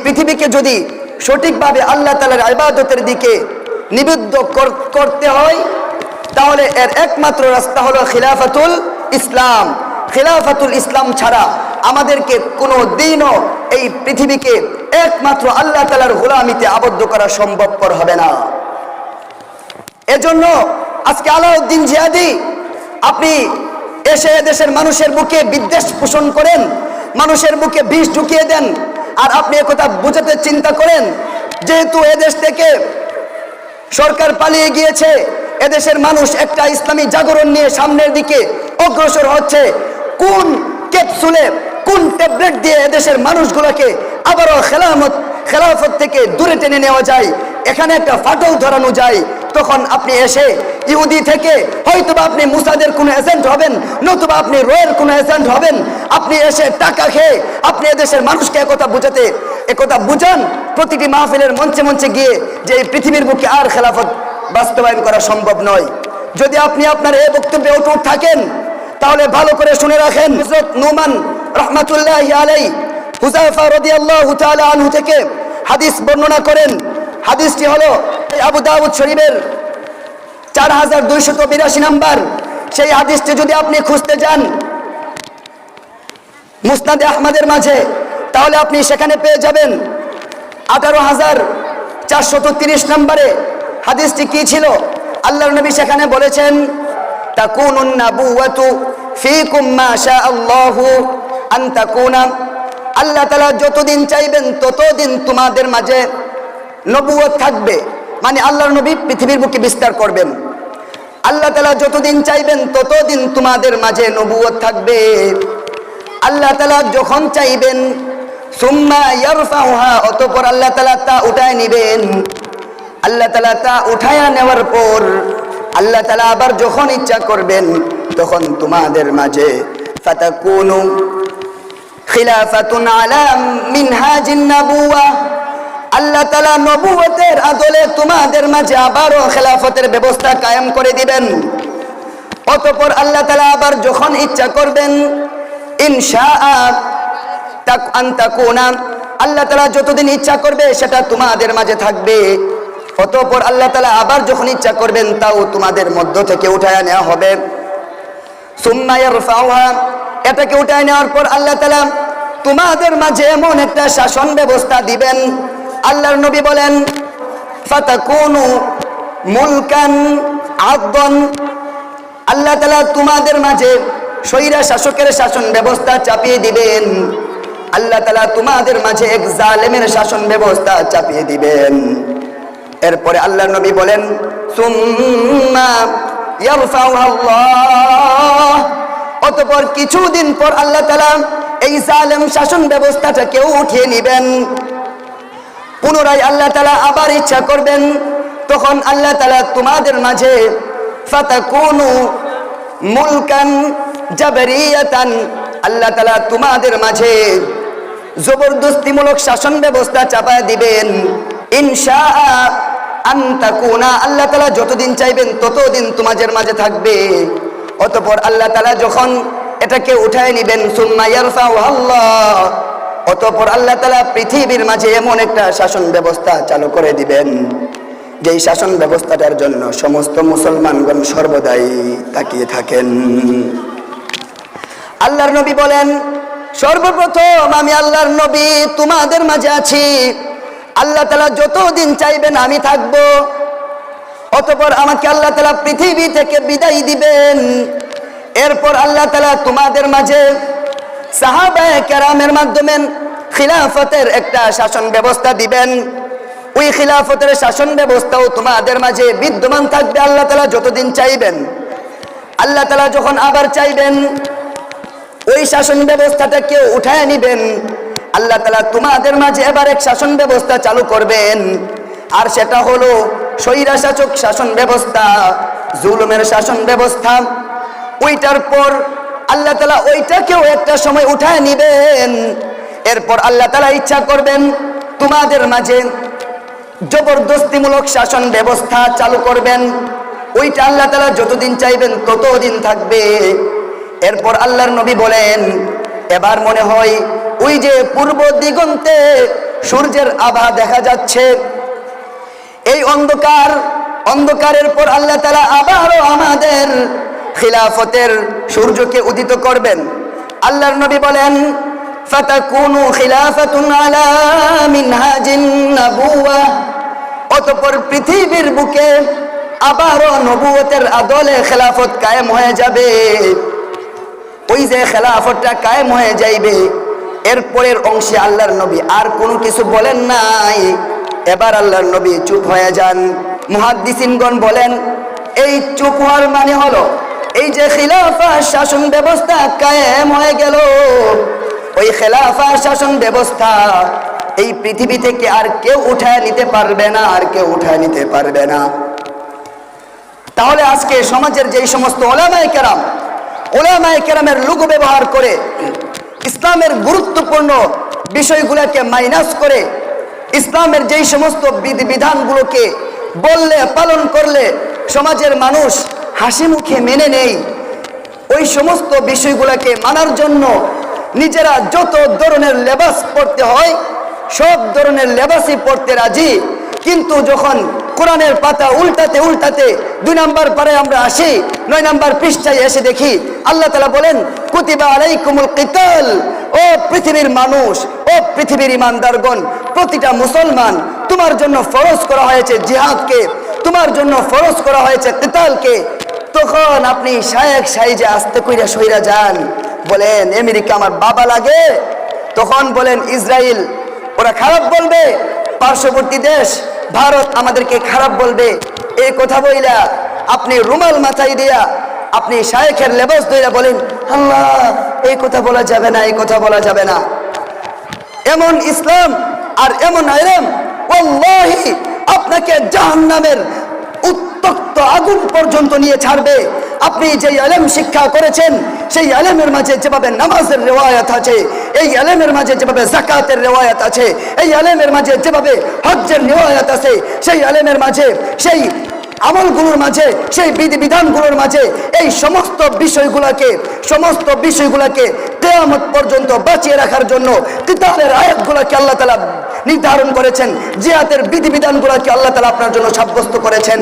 পৃথিবীকে যদি সঠিকভাবে আল্লাহ তাআলার ইবাদতের দিকে নিবদ্ধ করতে হয়, তাহলে এর একমাত্র রাস্তা হলো খিলাফাতুল ইসলাম। খিলাফাতুল ইসলাম ছাড়া আমাদেরকে কোনো দিনও এই পৃথিবীকে একমাত্র আল্লাহ তাআলার গোলামিতে আবদ্ধ করা সম্ভবপর হবে না। এজন্য আজকে আলাউদ্দিন জিহাদি আপনি এসে দেশের মানুষের বুকে বিদ্বেষ পোষণ করেন, মানুষের বুকে বিষ ঢুকিয়ে দেন, আর আপনি একথা বুঝাতে চিন্তা করেন যেহেতু এদেশ থেকে সরকার পালিয়ে গিয়েছে, এদেশের মানুষ একটা ইসলামী জাগরণ নিয়ে সামনের দিকে অগ্রসর হচ্ছে, কোন ক্যাপসুলে কোন ট্যাবলেট দিয়ে এদেশের মানুষগুলোকে আবারও খেলাফত থেকে দূরে টেনে নেওয়া যায়, এখানে একটা ফাটল ধরানো যায়, তখন আপনি এসে ইহুদি থেকে হয়তোবা আপনি মুসাদের কোনো এজেন্ট হবেন, নতুবা আপনি রয়ের কোনো এজেন্ট হবেন। আপনি এসে টাকা খেয়ে আপনি এদেশের মানুষকে একথা বুঝান প্রতিটি মাহফিলের মঞ্চে মঞ্চে গিয়ে যে এই পৃথিবীর বুকে আর খেলাফত বাস্তবায়ন করা সম্ভব নয়। যদি আপনি আপনার এই বক্তব্যে অটুট থাকেন তাহলে ভালো করে শুনে রাখেন, হযরত নুমান রাহমাতুল্লাহি আলাইহি হুযায়ফা রাদিয়াল্লাহু তাআলা আনহু থেকে হাদিস বর্ণনা করেন। হাদিসটি হলো আবু দাউদ শরীফের 4282 নাম্বার। সেই হাদিসটি যদি আপনি খুঁজতে যান মুসনাদে আহমদের মাঝে, তাহলে আপনি সেখানে পেয়ে যাবেন 18430 নম্বরে। হাদিসটি কি ছিল? আল্লাহর নবী সেখানে বলেছেন, তাকুনুন নাবুওয়াতু ফীকুম মা শাআল্লাহু আন তাকুনা। আল্লাহ তাআলা যতদিন চাইবেন ততদিন তোমাদের মাঝে নবুয়ত থাকবে, মানে আল্লাহর নবী পৃথিবীর বুকে বিস্তার করবেন। আল্লাহ তাআলা যতদিন চাইবেন ততদিন তোমাদের মাঝে নবুয়ত থাকবে। আল্লাহ তাআলা যখন চাইবেন সুম্মা ইয়ারফাউহা, অতঃপর আল্লাহ তাআলা তা উঠায় নেবেন। আল্লাহ তাআলা তা উঠায়া নেওয়ার পর আল্লাহ তাআলা আবার যখন ইচ্ছা করবেন তখন তোমাদের মাঝে ফাতাকুনু খিলাফাতুন আলা মিনহাজিন নাবুওয়া, আল্লাহ তাআলা নবুয়তের আদলে তোমাদের মাঝে আবারও খেলাফতের ব্যবস্থা কায়েম করে দিবেন। অতঃপর আল্লাহ তাআলা আবার যখন ইচ্ছা করবেন ইনশাআ আন তাকুনা, আল্লাহ তাআলা যতদিন ইচ্ছা করবে সেটা তোমাদের মাঝে থাকবে। অতঃপর আল্লাহ তাআলা আবার যখন ইচ্ছা করবেন তাও তোমাদের মধ্য থেকে উঠায়া নেওয়া হবে। সুম্মা ইয়ারফাউহা, এটাকে উঠায় নেওয়ার পর আল্লাহ তাআলা তোমাদের মাঝে এমন একটা শাসন ব্যবস্থা দিবেন, আল্লাহর নবী বলেন ফাতাকুনু মুলকান আদন, আল্লাহ তাআলা তোমাদের মাঝে স্বৈরা শাসকের শাসন ব্যবস্থা চাপিয়ে দিবেন। আল্লাহ তাআলা তোমাদের মাঝে এক জালেমের শাসন ব্যবস্থা চাপিয়ে দিবেন। এরপরে আল্লাহর নবী বলেন সুম্মা ইয়ারফাউহা আল্লাহ, অতঃপর কিছুদিন পর আল্লাহ তাআলা এই জালেম শাসন ব্যবস্থাটাকেও উঠিয়ে নেবেন। পুনরায় আল্লাহ তাআলা আবার ইচ্ছা করবেন, তখন আল্লাহ তাআলা তোমাদের মাঝে ফাতাকুনু মুলকান জাবরিয়াতান, আল্লাহ তাআলা তোমাদের মাঝে জবরদস্তিমূলক শাসন ব্যবস্থা চাপায় দিবেন। ইনশাআ আন তাকুনা, আল্লাহ তাআলা যতদিন চাইবেন ততদিন তোমাদের মাঝে থাকবে। অতঃপর আল্লাহ তাআলা যখন এটাকে উঠায় নেবেন সুম্মা ইয়ারফাউহা আল্লাহ, অতঃপর আল্লাহ তাআলা পৃথিবীর মাঝে এমন একটা শাসন ব্যবস্থা চালু করে দিবেন যেই শাসন ব্যবস্থাটার জন্য সমস্ত মুসলমানগণ সর্বদাই তাকিয়ে থাকেন। আল্লাহর নবী বলেন সর্বপ্রথম আমি আল্লাহর নবী তোমাদের মাঝে আছি, আল্লাহ তাআলা যতদিন চাইবেন আমি থাকব। অতঃপর আমাকে আল্লাহ তাআলা পৃথিবী থেকে বিদায় দিবেন। এরপর আল্লাহ তাআলা তোমাদের মাঝে সাহাবায়ে কেরামের মাধ্যমে খিলাফতের একটা শাসন ব্যবস্থা দিবেন। ওই খিলাফতের শাসন ব্যবস্থাও তোমাদের মাঝে বিদ্যমান থাকবে আল্লাহ তাআলা যতদিন চাইবেন। আল্লাহ তাআলা যখন আবার চাইবেন ওই শাসন ব্যবস্থাটাকে উঠায় নেবেন। আল্লাহ তাআলা তোমাদের মাঝে এবার এক শাসন ব্যবস্থা চালু করবেন, আর সেটা হলো স্বৈরাশাসক শাসন ব্যবস্থা, জুলুমের শাসন ব্যবস্থা। ওইটার পর আল্লাহ তাআলা ওইটাকেও একটা সময় উঠায় নেবেন। এরপর আল্লাহ তাআলা ইচ্ছা করবেন তোমাদের মাঝে জবরদস্তিমূলক শাসন ব্যবস্থা চালু করবেন। ওইটা আল্লাহ তাআলা যতদিন চাইবেন ততদিন থাকবে। এরপর আল্লাহর নবী বলেন এবার মনে হয় ওই যে পূর্ব দিগন্তে সূর্যের আভা দেখা যাচ্ছে। এই অন্ধকারের পর আল্লাহ তাআলা আবারও আমাদের খিলাফতের সূর্যকে উদিত করবেন। আল্লাহর নবী বলেন, ফাতাকুনু খিলাফাতুন আলা মিনহাজিন নবুওয়াহ, অতঃপর পৃথিবীর বুকে আবারও নবুয়তের আদলে খেলাফত কায়েম হয়ে যাবে। ওই যে খেলাফতটা কায়েম হয়ে যাইবে, এরপরের অংশে আল্লাহর নবী আর কোনো কিছু বলেন নাই। এবার আল্লাহর নবী চুপ হয়ে যান। মুহাদ্দিসিনগণ বলেন, এই চুপ হওয়ার মানে হলো এই যে খিলাফা শাসন ব্যবস্থা কায়েম হয়ে গেল, ওই খেলাফা শাসন ব্যবস্থা এই পৃথিবী থেকে আর কেউ উঠায় নিতে পারবে না, আর কেউ উঠায় নিতে পারবে না। তাহলে আজকে সমাজের যেই সমস্ত ওলামায়ে কেরামের লোগো ব্যবহার করে ইসলামের গুরুত্বপূর্ণ বিষয়গুলোকে মাইনাস করে ইসলামের যেই সমস্ত বিধিবিধানগুলোকে বললে পালন করলে সমাজের মানুষ হাসি মুখে মেনে নেই, ওই সমস্ত বিষয়গুলোকে মানার জন্য নিজেরা যত ধরনের লেবাস পড়তে হয় সব ধরনের লেবাসই পড়তে রাজি। কিন্তু যখন কোরআনের পাতা উল্টাতে উল্টাতে 2 নম্বর পারে আমরা আসি, 9 নম্বর পৃষ্ঠায় এসে দেখি আল্লাহ তাআলা বলেন, কুতিবা আলাইকুমুল কিতাল, ও পৃথিবীর মানুষ, ও পৃথিবীর ইমানদারগণ, প্রতিটা মুসলমান তোমার জন্য ফরজ করা হয়েছে জিহাদকে, তোমার জন্য ফরজ করা হয়েছে কিতালকে। তখন আপনি শায়েখ সাইজে আস্তে কইরা সইরা যান, বলেন আমেরিকা আমার বাবা লাগে, তখন বলেন ইসরায়েল ওরা খারাপ বলবে, পার্শ্ববর্তী দেশ ভারত আমাদেরকে খারাপ বলবে। এই কথা বইলা আপনি রুমাল মাথায় দিয়া আপনি শায়েখের লেবাস ধইরা বলেন, আল্লাহ এই কথা বলা যাবে না, এই কথা বলা যাবে না। এমন ইসলাম আর এমন ইলম ওয়াল্লাহি আপনাকে জাহান্নামের উত্তপ্ত আগুন পর্যন্ত নিয়ে ছাড়বে। আপনি যে ইলম শিক্ষা করেছেন সেই ইলমের মাঝে যেভাবে নামাজের রিওয়ায়াত আছে, এই ইলমের মাঝে যেভাবে যাকাতের রিওয়ায়াত আছে, এই ইলমের মাঝে যেভাবে হজ্জের রিওয়ায়াত আছে, সেই ইলমের মাঝে সেই আমলগুলোর মাঝে সেই বিধিবিধানগুলোর মাঝে এই সমস্ত বিষয়গুলোকে কিয়ামত পর্যন্ত বাঁচিয়ে রাখার জন্য কিতাবের আয়াতগুলোকে আল্লাহ তাআলা নির্ধারণ করেছেন, জিহাদের বিধিবিধানগুলোকে আল্লাহ তাআলা আপনার জন্য সাব্যস্ত করেছেন।